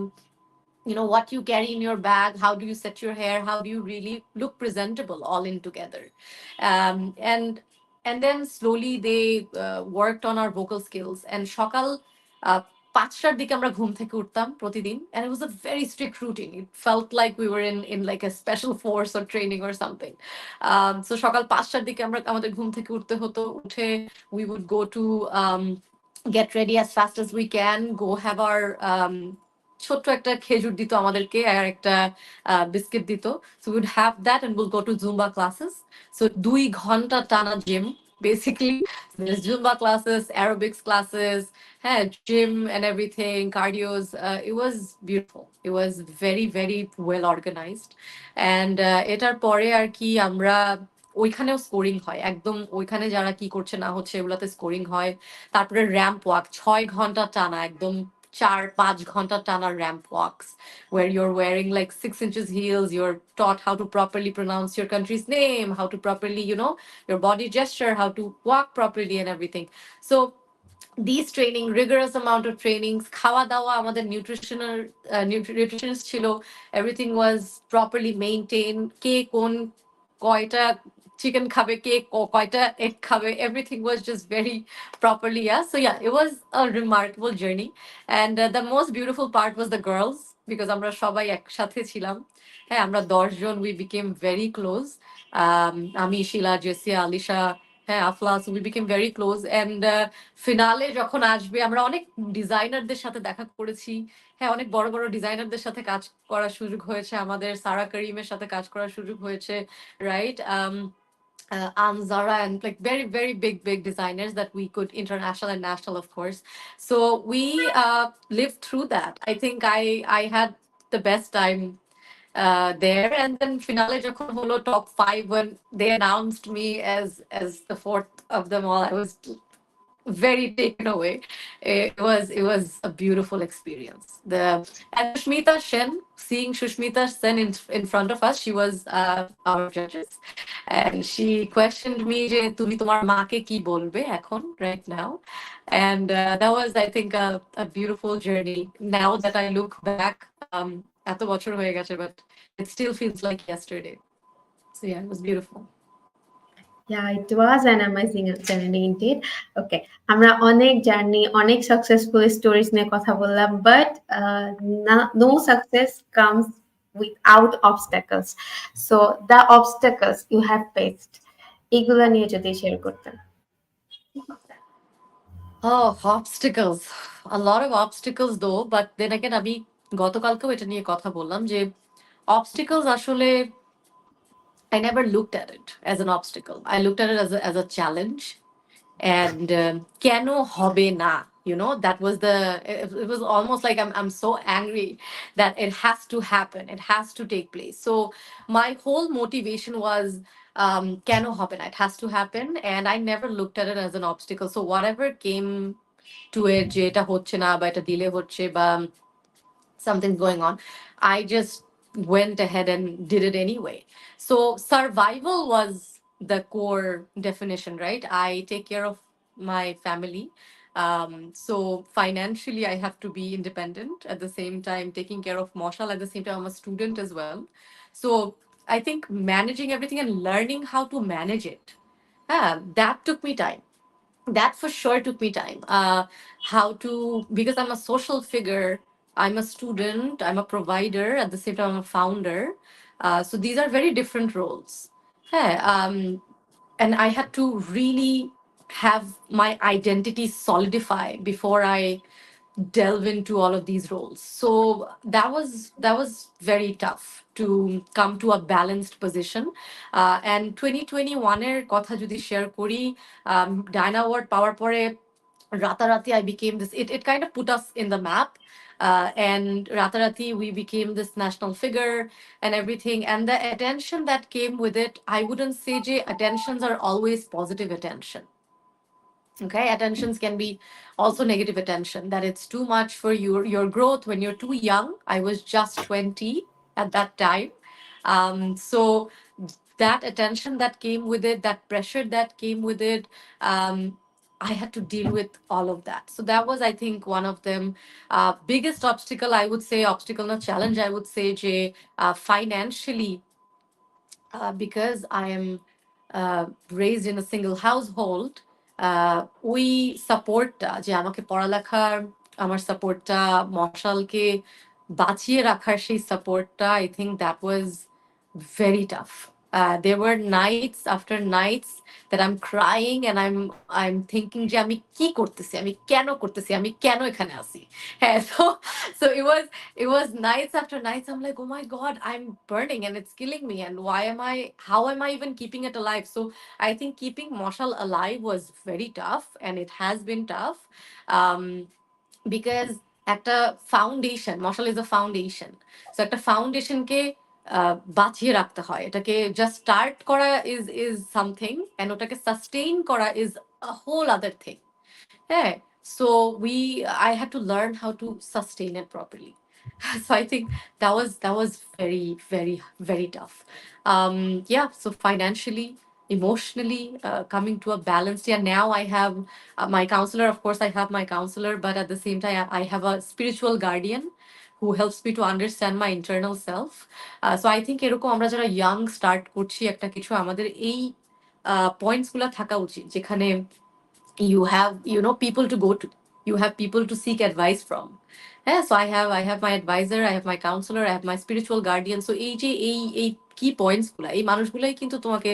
what you carry in your bag, how do you set your hair, how do you really look presentable all in together. And then slowly they worked on our vocal skills. And সকাল 5টার দিকে আমরা ঘুম থেকে উঠতাম প্রতিদিন, and it was a very strict routine. It felt like we were in like a special force or training or something. So সকাল 5টার দিকে আমাদের ঘুম থেকে উঠতে হতো, উঠে we would go to get ready as fast as we can, go have our ছোট্ট একটা খেজুর দিত আমাদেরকে আর একটা বিস্কিট দিত। So we would have that and we'll go to Zumba classes. So 2 ঘন্টা টানা gym, basically. There's Zumba classes, aerobics classes, gym and everything, cardios. It was beautiful. It was very, very well organized. And এটার পরে আর কি আমরা ওইখানেও scoring হয়, একদম ওইখানে যারা কি করছে না হচ্ছে এগুলাতে স্কোরিং হয়। তারপরে র্যাম্প ওয়াক 6 ঘন্টা টানা, একদম 4-5 ঘন্টা টানা ramp walks, where you're wearing like 6 inches heels. You're taught how to properly pronounce your country's name, how to properly, your body gesture, how to walk properly and everything. So these training, rigorous amount of trainings, খাওয়া দাওয়া আমাদের nutritionist ছিল, everything was properly maintained, কে কোন কয়টা chicken খাবে, কে কয়টা egg খাবে, everything was just very properly, yeah. So yeah, it was a remarkable journey, and the most beautiful part was the girls, because আমরা সবাই একসাথে ছিলাম, হ্যাঁ আমরা 10 জন, we became very close, আমি, শিলা, জেসিয়া, আলিশা, হ্যাঁ আফলা, so we became very close, and finale যখন আসবে আমরা অনেক ডিজাইনারদের সাথে দেখা করেছি, হ্যাঁ অনেক বড় বড় ডিজাইনারদের সাথে কাজ করার সুযোগ হয়েছে আমাদের, সারা করিমের সাথে কাজ করার সুযোগ হয়েছে, right, Anzara, and like very, very big designers that we could, international and national, of course. So we lived through that. I think I had the best time there. And then finale যখন হলো top 5, when they announced me as the fourth of them all, I was very taken away. It was a beautiful experience. And Shushmita Sen, seeing Shushmita Sen in front of us, she was our judges, and she questioned me যে তুমি তোমার মাকে কি বলবে এখন, right now, and that was, I think, a beautiful journey. Now that I look back, এত বছর হয়ে গেছে, but it still feels like yesterday. So yeah, it was beautiful. Yeah, it was an amazing journey indeed. Okay, আমরা অনেক journey, অনেক successful stories নিয়ে কথা বললাম, but no success comes without obstacles. So the obstacles you have faced, এগুলা নিয়ে যদি share করতেন। Oh, obstacles. A lot of obstacles though, but then again, আমি গতকালকেও এটা নিয়ে কথা বললাম যে obstacles আসলে, I never looked at it as an obstacle. I looked at it as a challenge. And কেন হবে না, that was it was almost like I'm so angry that it has to happen, it has to take place. So my whole motivation was, কেন হবে না, it has to happen, and I never looked at it as an obstacle. So whatever came to it, যে এটা হচ্ছে না বা এটা দিলে হচ্ছে বা something's going on, I just went ahead and did it anyway. So survival was the core definition, right? I take care of my family. So financially, I have to be independent. At the same time, taking care of Moshal. At the same time, I'm a student as well. So I think managing everything and learning how to manage it, that took me time. That for sure took me time. How to, because I'm a social figure, I'm a student, I'm a provider, at the same time I'm a founder. So these are very different roles. Yeah, and I had to really have my identity solidify before I delve into all of these roles. So that was very tough to come to a balanced position. And 2021 এর কথা যদি share করি, Diana award পাওয়ার পরে রাতারাতি I became this, it kind of put us in the map, and ratarati we became this national figure and everything, and the attention that came with it, I wouldn't say je attentions are always positive attention. Okay, attentions can be also negative attention, that it's too much for your growth when you're too young. I was just 20 at that time. So that attention that came with it, that pressure that came with it, I had to deal with all of that. So that was, I think, one of them. Biggest obstacle, I would say, obstacle, not challenge, I would say, Jay, financially, because I am raised in a single household, ওই সাপোর্টটা, যে আমাকে পড়ালেখার আমার সাপোর্টটা, মশালকে বাঁচিয়ে রাখার সেই সাপোর্টটা, I think that was very tough. There were nights after nights that I'm crying and I'm thinking যে আমি কি করতেছি, আমি কেন করতেছি, আমি কেন এখানে আছি, হ্যাঁ. So it was nights after nights, I'm like, oh my god, I'm burning and it's killing me, and how am I even keeping it alive? So I think keeping Moshal alive was very tough, and it has been tough, because একটা foundation, Moshal is a foundation, so একটা ফাউন্ডেশনকে বাঁচিয়ে রাখতে হয়, এটাকে just start করা is something, and ওটাকে sustain করা is a whole other thing, হ্যাঁ. So I had to learn how to sustain it properly. So I think that was very, very, very tough. Yeah, so financially, emotionally coming to a balance. Yeah, now I have my counselor. Of course, I have my counselor, but at the same time, I have a spiritual guardian who helps me to understand my internal self. So I think এরকম আমরা যারা young start করছি একটা কিছু আমাদের এই points গুলা থাকা উচিত যেখানে you have people to go to, you have people to seek advice from. Yeah, so I have my advisor, I have my counselor, I have my spiritual guardian. So এই যে এই key points গুলা এই মানুষগুলাই কিন্তু তোমাকে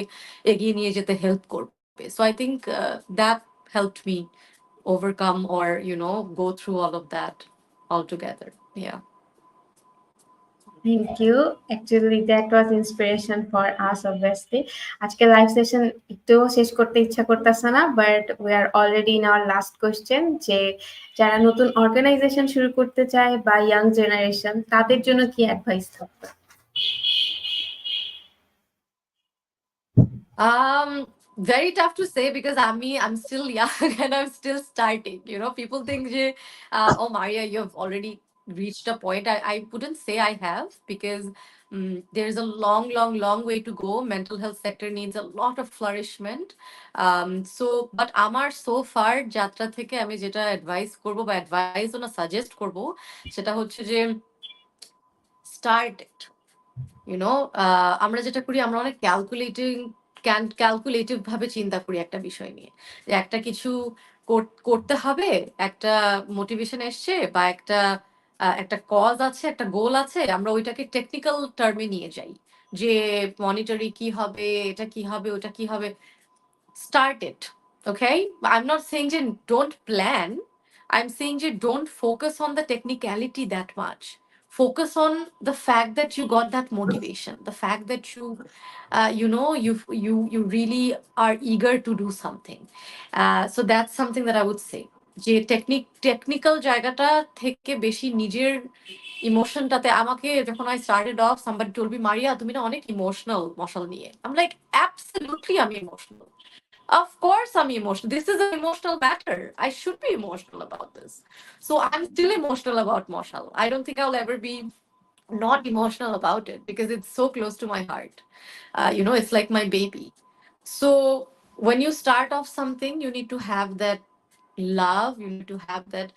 এগিয়ে নিয়ে যেতে হেল্প করবে. So I think that helped me overcome or go through all of that altogether. Yeah. Thank you. Actually, that was inspiration for us, obviously. আজকে লাইভ সেশন একটু শেষ করতে ইচ্ছা করতেছে না, but we are already in our last question, যে যারা নতুন অর্গানাইজেশন শুরু করতে চায় বা ইয়াং জেনারেশন, তাদের জন্য কি অ্যাডভাইস থাকবে? Very tough to say because I'm still young and I'm still starting. People think, oh Maria, you've already reached a point. I wouldn't say I have because there's a long way to go. Mental health sector needs a lot of flourishment. But আমার so far যাত্রা থেকে আমি যেটা advice করব বা advice না suggest করব সেটা হচ্ছে যে স্টার্ট ইট। আমরা যেটা করি আমরা অনেক ক্যালকুলেটিভ ভাবে চিন্তা করি একটা বিষয় নিয়ে, যে একটা কিছু করতে হবে, একটা মোটিভেশন এসছে বা একটা কজ আছে, একটা গোল আছে, আমরা ওইটাকে টেকনিক্যাল টার্মে নিয়ে যাই যে মনিটরি কি হবে, এটা কি হবে, ওটা কি হবে। Start it, okay? I'm not saying যে don't plan. I'm saying যে don't focus on the technicality that much. Focus on the fact that you got that motivation, the fact that you really are eager to do something. So that's something that I would say. যে technical জায়গাটা থেকে বেশি নিজের ইমোশনটাতে, আমাকে যখন I started off, somebody told me, Maria, তুমি না অনেক ইমোশনাল মশাল নিয়ে। I'm like, absolutely I'm emotional. Of course I'm emotional. This is an emotional matter. I should be emotional about this. So I'm still emotional about Moshal. I don't think I'll ever be not emotional about it because it's so close to my heart. It's like my baby. So when you start off something, you need to have that love, you need to have that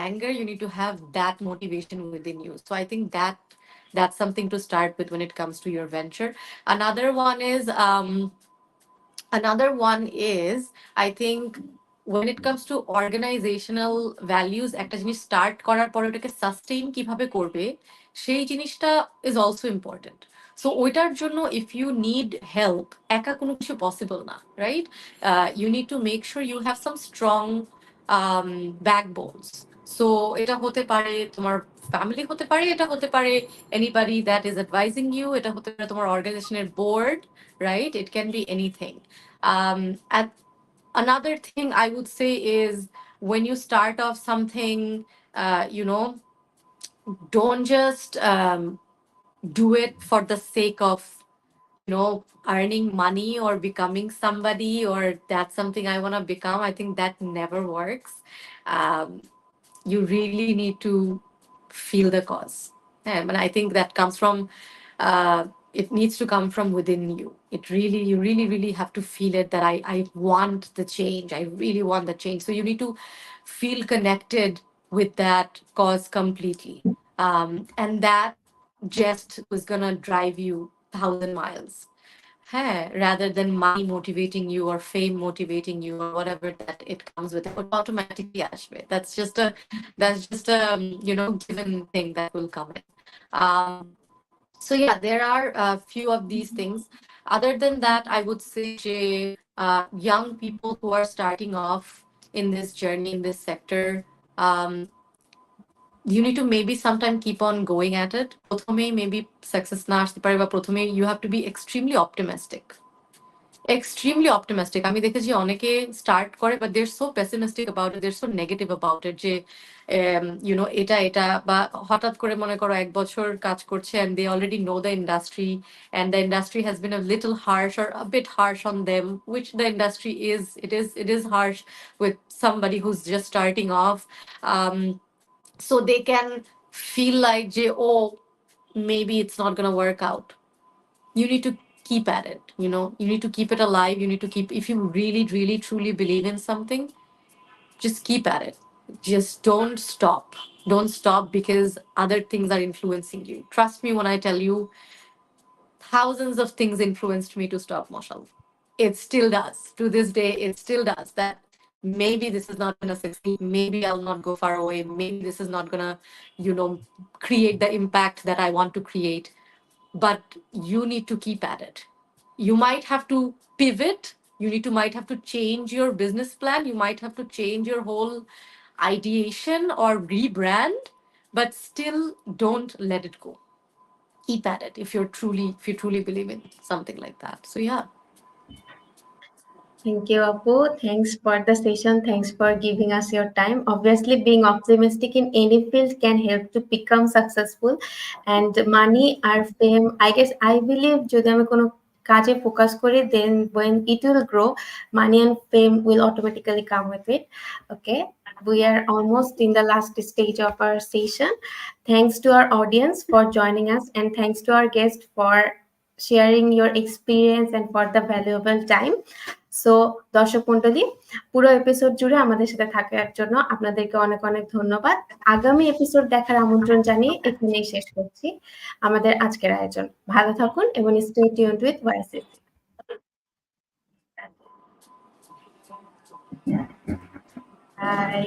anger, you need to have that motivation within you. So I think that's something to start with when it comes to your venture. Another one is, I think, when it comes to organizational values, একটা জিনিস start করার পরে ওটাকে sustain কিভাবে করবে সেই জিনিসটা is also important. So ওইটার জন্য if you need help, একা কোনো কিছু পসিবল না, right? You need to make sure you have some strong backbones. So এটা হতে পারে তোমার ফ্যামিলি, হতে পারে এটা হতে পারে anybody that is advising you, এটা হতে পারে তোমার অর্গানাইজেশনের board, right? It can be anything. And another thing I would say is, when you start off something, don't just do it for the sake of earning money or becoming somebody, or that's something I want to become. I think that never works. You really need to feel the cause. And I think that comes from it needs to come from within you. You really have to feel it, that I want the change. I really want the change. So you need to feel connected with that cause completely. And that just was gonna drive you 1,000 miles. Rather than money motivating you or fame motivating you or whatever that it comes with, it automatically ashbe. That's just a given thing that will come in. So yeah, there are a few of these things. Other than that, I would say young people who are starting off in this journey, in this sector, you need to maybe sometime keep on going at it. প্রথমেই maybe success না আসতে পারে, বা প্রথমে you have to be extremely optimistic. আমি দেখেছি অনেকে start করে, but they're so pessimistic about it, they're so negative about it, যে এটা বা হঠাৎ করে মনে করো 1 বছর কাজ করছে and they already know the industry, and the industry has been a little harsh or a bit harsh on them, which the industry is. It is harsh with somebody who's just starting off. So they can feel like, oh, maybe it's not going to work out. You need to keep at it. You know, you need to keep it alive. You need to keep, if you really, really, truly believe in something, just keep at it. Just don't stop. Don't stop because other things are influencing you. Trust me when I tell you, thousands of things influenced me to stop Moshal. It still does. To this day, it still does. That maybe this is not going to succeed. Maybe I'll not go far away. Maybe this is not going to, you know, create the impact that I want to create. But you need to keep at it. You might have to pivot. Might have to change your business plan. You might have to change your whole ideation or rebrand, but still don't let it go. Keep at it if you truly believe in something like that. So yeah. Thank you, Apu. Thanks for the session. Thanks for giving us your time. Obviously, being optimistic in any field can help to become successful. And money or fame, I guess, I believe, যদি আমি কোনো কাজে focus করি, then when it will grow, money and fame will automatically come with it. Okay, we are almost in the last stage of our session. Thanks to our audience for joining us, and thanks to our guest for sharing your experience and for the valuable time. So দর্শক মন্ডলী, পুরো episode জুড়ে আমাদের সাথে থাকার জন্য আপনাদেরকে অনেক অনেক ধন্যবাদ। আগামী এপিসোড দেখার আমন্ত্রণ জানিয়ে এখানেই শেষ করছি আমাদের আজকের আয়োজন। ভালো থাকুন এবং stay tuned with YSSE। By.